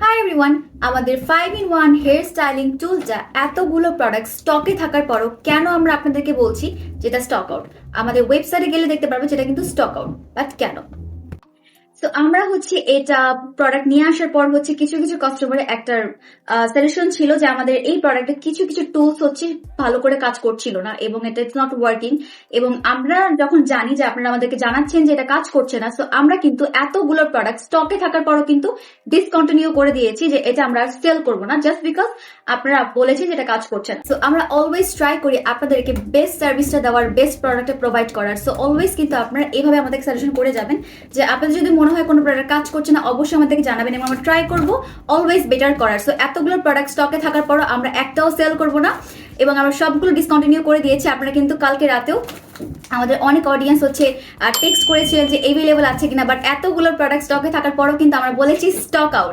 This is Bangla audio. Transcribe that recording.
হাই এভরিওয়ান, আমাদের 5 in 1 হেয়ার স্টাইলিং টুলটা এতগুলো প্রোডাক্ট স্টকে থাকার পরও কেন আমরা আপনাদেরকে বলছি যেটা স্টক আউট। আমাদের ওয়েবসাইটে গেলে দেখতে পারবো যেটা কিন্তু স্টক আউট, বাট কেন? তো আমরা এটা প্রোডাক্ট নিয়ে আসার পর কিছু কিছু কাস্টমারের একটা সাজেশন ছিল যে আমাদের এই প্রোডাক্টে কিছু কিছু টুলস ভালো করে কাজ করছিল না এবং এটা ইটস নট ওয়ার্কিং। এবং আমরা যখন জানি যে আপনারা আমাদেরকে জানাচ্ছেন যে এটা কাজ করছে না, সো আমরা কিন্তু এতগুলো প্রোডাক্ট স্টকে থাকার পরও কিন্তু ডিসকন্টিনিউ করে দিয়েছি যে এটা আমরা সেল করবো না, জাস্ট বিকজ আপনারা বলেছেন যে এটা কাজ করছে না। সো আমরা অলওয়েজ ট্রাই করি আপনাদেরকে বেস্ট সার্ভিসটা দেওয়ার, বেস্ট প্রোডাক্টটা প্রোভাইড করার। সো অলওয়েজ কিন্তু আপনারা এইভাবে আমাদেরকে সাজেশন করে যাবেন যে আপনাদের যদি মনে হয় কোনো প্রোডাক্ট কাজ করছে না, অবশ্যই আমাদেরকে জানাবেন এবং আমরা ট্রাই করবো অলওয়েজ বেটার করার। সো এতগুলো প্রোডাক্ট স্টকে থাকার পরও আমরা একটাও সেল করবো না এবং আমরা সবগুলো ডিসকন্টিনিউ করে দিয়েছি। আপনারা কিন্তু কালকে রাতেও আমাদের অনেক অডিয়েন্স টেক্সট করেছিলেন যে এভেলেবল আছে কিনা, বাট এতগুলো প্রোডাক্ট স্টকে থাকার পরও কিন্তু আমরা বলেছি স্টক আউট।